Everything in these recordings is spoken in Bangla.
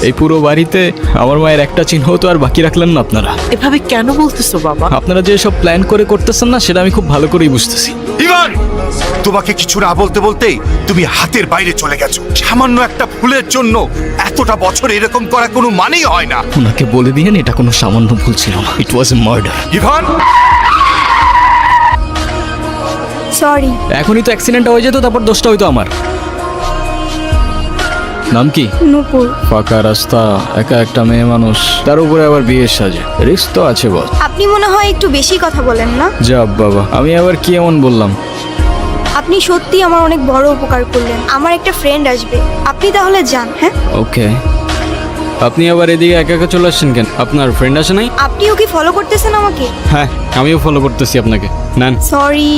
এই পুরো বাড়িতে আমার মায়ের একটা চিহ্ন তো আর বাকি রাখলেন না আপনারা। এভাবে কেন বলতেছো বাবা? আপনারা যে সব প্ল্যান করে করতেছেন না, সেটা আমি খুব ভালো করেই বুঝতেছি। ইভান, তোমাকে কিছু না বলতে বলতেই তুমি হাতের বাইরে চলে গেছো। সামান্য একটা ভুলের জন্য এতটা বছর এরকম করা কোনো মানেই হয় না। ওনাকে বলে দিয়েন এটা কোনো সামান্য ভুল ছিল না, it was a murder. Ivan, sorry. এখনই তো অ্যাক্সিডেন্টটা হয়ে যেত, তারপর দোষটা হইতো আমার। নাম কি? নূপুর। ফাঁকা রাস্তা, একা একটা মেয়ে মানুষ, তার উপরে আবার বিয়ের সাজে, রিস্ক তো আছে বস। আপনি মনে হয় একটু বেশি কথা বলেন না? যা বাবা, আমি আবার কি এমন বললাম? আপনি সত্যি আমার অনেক বড় উপকার করলেন। আমার একটা ফ্রেন্ড আসবে, আপনি তাহলে যান। হ্যাঁ, ওকে। আপনি আবার এদিকে একা একা চলে আসছেন কেন? আপনার ফ্রেন্ড আসে নাই? আপনিও কি ফলো করতেছেন আমাকে? হ্যাঁ, আমিও ফলো করতেছি আপনাকে। নেন। সরি,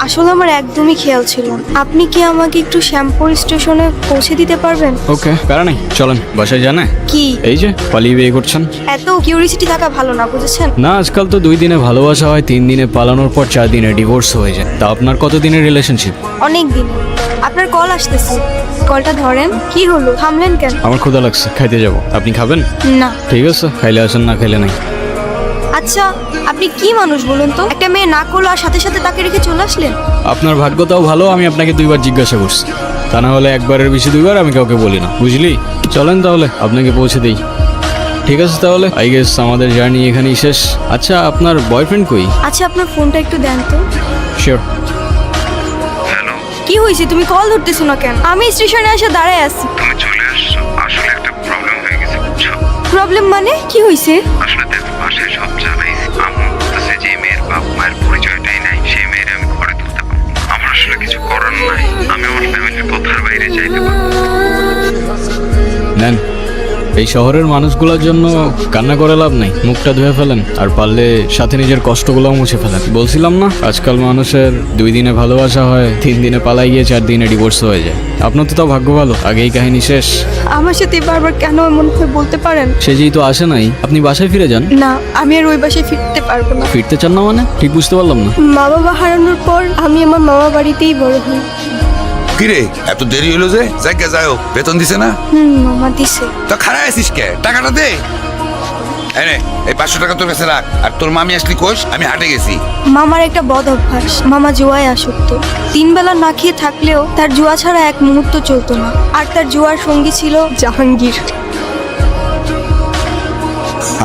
আসলে আমার একদমই খেয়াল ছিল না। আপনি কি আমাকে একটু শ্যামপুর স্টেশনে পৌঁছে দিতে পারবেন? ওকে, প্যারা নাই, চলেন বাসায়। জানে কি এই যে পালিয়ে বিয়ে করছেন? এত কিউরিসিটি থাকা ভালো না, বুঝেছেন? না, আজকাল তো 2 দিনে ভালোবাসা হয়, 3 দিনে পালানোর পর 4 দিনে ডিভোর্স হয়ে যায়। তা আপনার কত দিনের রিলেশনশিপ? অনেক দিন। আপনার কল আসতেছে, কলটা ধরেন। কি হলো, থামলেন কেন? আমার ক্ষুধা লাগছে, খাইতে যাব। আপনি খাবেন? না। ঠিক আছে, খাইলে আসেন, না খাইলে নাই। আচ্ছা, আপনি কি মানুষ বলুন তো? একটা মেয়ে না করলো আর সাথে সাথে তাকে রেখে চলে আসলেন? আপনার ভাগ্যটাও ভালো, আমি আপনাকে 2বার জিজ্ঞাসা করছি। তা না হলে একবারের বেশি 2বার আমি কাউকে বলি না, বুঝলি? চলেন তাহলে আপনাকে পৌঁছে দেই। ঠিক আছে তাহলে, আই গেস আমাদের জার্নি এখানেই শেষ। আচ্ছা, আপনার বয়ফ্রেন্ড কই? আচ্ছা, আপনার ফোনটা একটু দেন তো। শিওর। কি হয়েছে, তুমি কল ধরতেছো না কেন? আমি স্টেশনে এসে দাঁড়ায় আছি। তুমি চলে আসছো, আসলে একটা প্রবলেম হয়ে গেছে বুঝছো? প্রবলেম মানে কি হয়েছে? আসলে দেখো, বাসায় সব জানাইছি। আম্মু বলতেছে যে মেয়ের বাপ মায়ের পরিচয়টাই নাই, সেই মেয়ের আমি ঘরে তুলতে পারবো না। আমার আসলে কিছু করার নাই, আমি আমার ফ্যামিলির কথার বাইরে চাইতে পারবো না। নেন, এই শহরের মানুষগুলোর জন্য কান্না করে লাভ নেই, মুখটা ধুয়ে ফেলেন, আর পারলে সাথে নিজের কষ্টগুলোও মুছে ফেলেন। বলছিলাম না, আজকাল মানুষের 2 দিনে ভালোবাসা হয়, 3 দিনে পালাই গিয়ে 4 দিনে ডিভোর্স হয়ে যায়। আপনার তো তাও ভাগ্য ভালো, আগেই কাহিনী শেষ। আমার সাথে বারবার কেন এমন হয় বলতে পারেন? সে যেহেতু আসে নাই, আপনি বাসায় ফিরে যান। না, আমি আর ওই বাসায় ফিরতে পারবো না। ফিরতে চান না মানে? ঠিক বুঝতে পারলাম না। মা বাবা হারানোর পর আমি আমার মামা বাড়িতেই বড় হই। কিরে এত দেরি হলো যে? জায়গা যাও, বেতন দিছে না? মামা দিছে। তো খারাপ আছিস কে? টাকাটা দে। এনে এই 500 টাকা তোর কাছে রাখ। আর তোর মামি আসলি কোষ? আমি হাটে গেছি। মামার একটা বদ অভ্যাস, মামা জুয়ায় আসক্ত। 3 বেলা না খেয়ে থাকলেও তার জুয়া ছাড়া এক মুহূর্ত চলতো না। আর তার জুয়ার সঙ্গী ছিল জাহাঙ্গীর।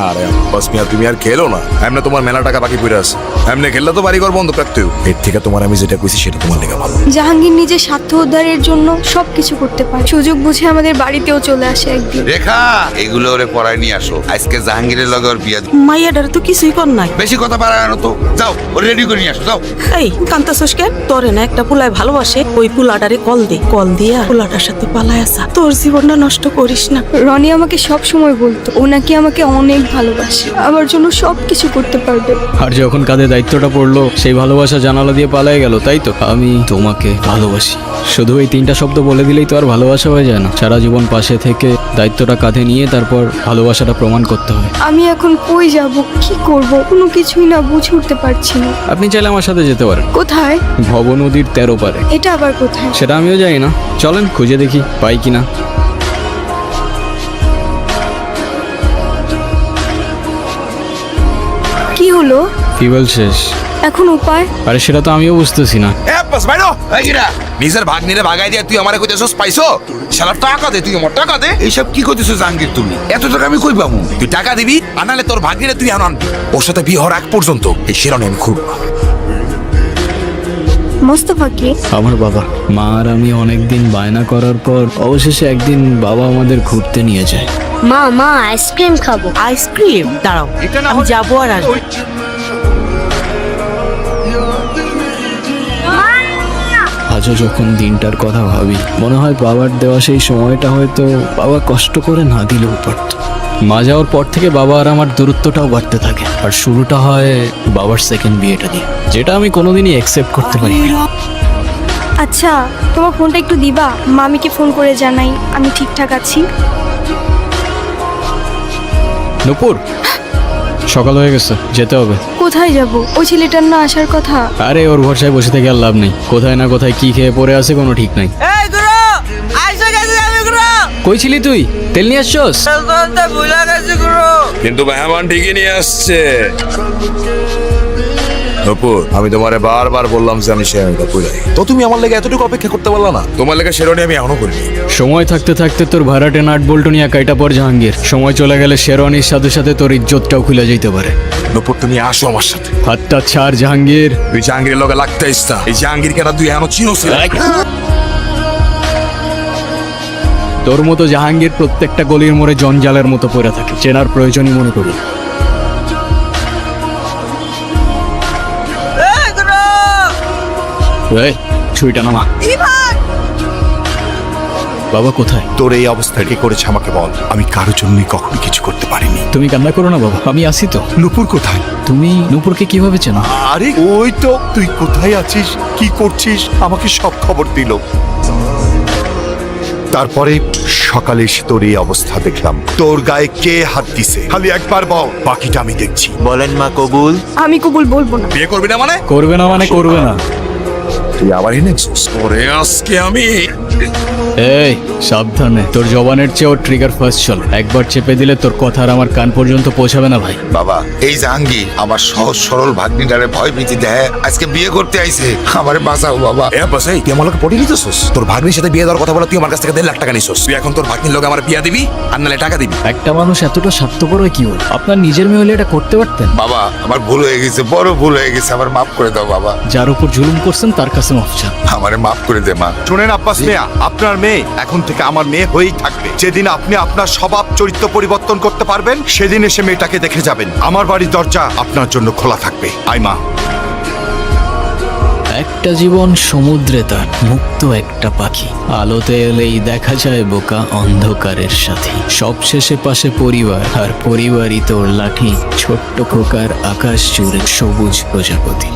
আরে বাস মিয়া, তুমি আর খেলো না। এমনি তোমার মেলা টাকা বাকি পড়ে আছে। এমনি খেললে তো বাড়ি ঘর বন্ধ রাখতেও। এর থেকে তোমার আমি যেটা কইছি সেটা তোমার লেগে ভালো। জাহাঙ্গীর নিজের স্বার্থ উদ্ধারের জন্য সবকিছু করতে পারে। সুযোগ বুঝে আমাদের বাড়িতেও চলে আসে একদিন। রেখা, এগুলো ওরে পড়ায় নিয়ে আসো। আজকে জাহাঙ্গীরের লগে ওর বিয়া। মাইয়াডার তো কিছুই কর নাই। বেশি কথা বাড়ানো তো। যাও, ওরে রেডি করে নিয়ে আসো, যাও। এই কান্তাছস কেন? তোরে না একটা পুলায় ভালোবাসে, ওই পুলাটারে কল দে। কল দিয়া পুলাটার সাথে পালায় আসা। তোর জীবনটা নষ্ট করিস না। রনি আমাকে সব সময় বলতো ও নাকি আমাকে অনেক ভালোবাসে, আমার জন্য সবকিছু করতে পারবে। আর যখন কাঁধে দায়িত্বটা পড়লো, সেই ভালোবাসা জানালা দিয়ে পালাই গেল, তাই তো? আমি তোমাকে ভালোবাসি, শুধু এই 3টা শব্দ বলে দিলেই তো আর ভালোবাসা হয়ে যায় না। সারা জীবন পাশে থেকে দায়িত্বটা কাঁধে নিয়ে তারপর ভালোবাসাটা প্রমাণ করতে হয়। আমি এখন কই যাব, কি করব, কোনো কিছুই না বুঝে উঠতে পারছি না। আপনি চাইলে আমার সাথে যেতে পারেন। কোথায়? ভব নদীর 13 পারে। এটা আবার কোথায়? সেটা আমিও জানি না, চলেন খুঁজে দেখি পাই কিনা। কি হলো? ফিউয়েল শেষ। এখন উপায়? আরে সেটা তো আমিও বুঝতেছি না। এ বাস বাইরো। এই কিরা? নিজের ভাগ্নিরে ভাগাই দিয়া তুই আমারে কইতেছস পাইছো? শালা টাকা দে, তুই আমার টাকা দে। এইসব কি কইতেছো জাহাঙ্গীর তুমি? এত টাকা আমি কই পাবো? তুই টাকা দিবি, আর নাহলে তোর ভাগ্নিরে তুই আনবি। ওর সাথে বিয়ে হওয়ার আগ পর্যন্ত এই শিরনে আমি খুব। মোস্তফা কি? আমার বাবা। মা আর আমি অনেকদিন বায়না করার পর অবশেষে একদিন বাবা আমাদের ঘুরতে নিয়ে যায়। মা মা আইসক্রিম খাবো। আইসক্রিম? দাঁড়াও, আমি যাবো আর আসবো। আজও যখন দিনটার কথা ভাবি, মনে হয় বাবার দেওয়া সেই সময়টা হয়তো বাবা কষ্ট করে না দিলেও পারত। মা যাওয়ার পর থেকে বাবা আর আমার দূরত্বটাও বাড়তে থাকে, আর শুরুটা হয় বাবার সেকেন্ড বিয়েটা দিয়ে, যেটা আমি কোনোদিনই অ্যাকসেপ্ট করতে পারি না। আচ্ছা, তোমার ফোনটা একটু দিবা? মামিকে ফোন করে জানাই আমি ঠিকঠাক আছি। নূপুর, সকাল হয়ে গেছে, যেতে হবে। কোথায় যাব? ওই ছেলেটার না আসার কথা। আরে ওর ভরসায় বসে থেকে আর লাভ নেই, কোথায় না কোথায় কি খেয়ে পড়ে আছে কোনো ঠিক নাই। এই গুরু, আইসা গেছে আমি গুরু। কই ছিলি তুই? তেল নিয়ে আসছস? কিন্তু মেহমান ঠিকই নিয়ে আসছে। নপুর, আমি তোমারে বারবার বললাম যে আমি শেরওয়ানিটা পরাই, তো তুমি আমার লেগে এতটুকু অপেক্ষা করতে পারলা না? তোমার লেগে শেরওয়ানি আমি এখনো করিনি। সময় থাকতে থাকতে তোর ভাড়াটে নাট বল্টু নিয়ে কাইটা পর জাহাঙ্গীর। সময় চলে গেলে শেরওয়ানির সাথে সাথে তোর ইজ্জতটাও খুলে যেতে পারে। নপুর, তুমি আসো আমার সাথে। হাতটা ছাড় জাহাঙ্গীর। তুই জাহাঙ্গীরের লগে লাগতে ইস্তা। এই জাহাঙ্গীর কেন তুই এখনো চিনোস না? তোর মতো জাহাঙ্গীর প্রত্যেকটা গলির মোড়ে জঞ্জালের মতো পড়ে থাকে, চেনার প্রয়োজনই মনে করি। এই, ছুরিটা নামা। বাবা কোথায়? তোর এই অবস্থা কি করেছে আমাকে বল। আমি কারোর জন্যই কখনো কিছু করতে পারিনি। তুমি কান্না করো না বাবা, আমি আসি তো। নুপুর কোথায়? তুমি নূপুরকে কিভাবে চেনো? আরে ওই তো, তুই কোথায় আছিস, কি করছিস, আমাকে সব খবর দিল। তারপরে সকালে এসে তোর এই অবস্থা দেখলাম। তোর গায়ে কে হাত দিছে খালি একবার বল, বাকিটা আমি দেখছি। বলেন মা কবুল। আমি কবুল বলবো না। বিয়ে করবি না মানে? করবে না মানে করবে না। তুই আবার এনেছিস? ওরে আজকে আমি এই সাবধানে, তোর জবানের চেয়েও ট্রিগার ফার্স্ট চল। একবার চেপে দিলে তোর কথা আর আমার কান পর্যন্ত পৌঁছাবে না ভাই। বাবা, এই জাহাঙ্গীর আমার সহজ সরল ভাগ্নিটারে ভয় ভীতি দেয়, আজকে বিয়ে করতে আইছে। আমারে বাঁচাও বাবা। এ বাস, এই তুই আমার লোকে পড়ে নিতেছস? তোর ভাগ্নির সাথে বিয়ে দেওয়ার কথা বলে তুই আমার কাছ থেকে 1.5 লাখ টাকা নিছস। তুই এখন তোর ভাগ্নির লোকে আমার বিয়ে দিবি আর নালে টাকা দিবি? একটা মানুষ এতটা স্বার্থপর হয় কি হল? আপনার নিজের মেয়ে হলে এটা করতে পারতেন। বাবা, আমার ভুল হয়ে গেছে, বড় ভুল হয়ে গেছে, আমার মাফ করে দাও বাবা। যার উপর জুলুম করছেন তার কাছে মাফ চান। আমারে মাফ করে দে মা। শোনেন আব্বাস মিয়া, আপনার মেয়ে এখন থেকে আমার মেয়ে হয়েই থাকবে। যেদিন আপনি আপনার স্বভাব চরিত্র পরিবর্তন করতে পারবেন, সেদিন এসে মেয়েটাকে দেখে যাবেন। আমার বাড়ির দরজা আপনার জন্য খোলা থাকবে। আই মা। একটা জীবন সমুদ্রে তার মুক্ত একটা পাখি, আলোতে এলেই দেখা যায় বোকা অন্ধকারের সাথে। সবশেষে পাশে পরিবার, আর পরিবারই তোর লাঠি। ছোট্ট খোকার আকাশ জুড়ে সবুজ প্রজাপতি।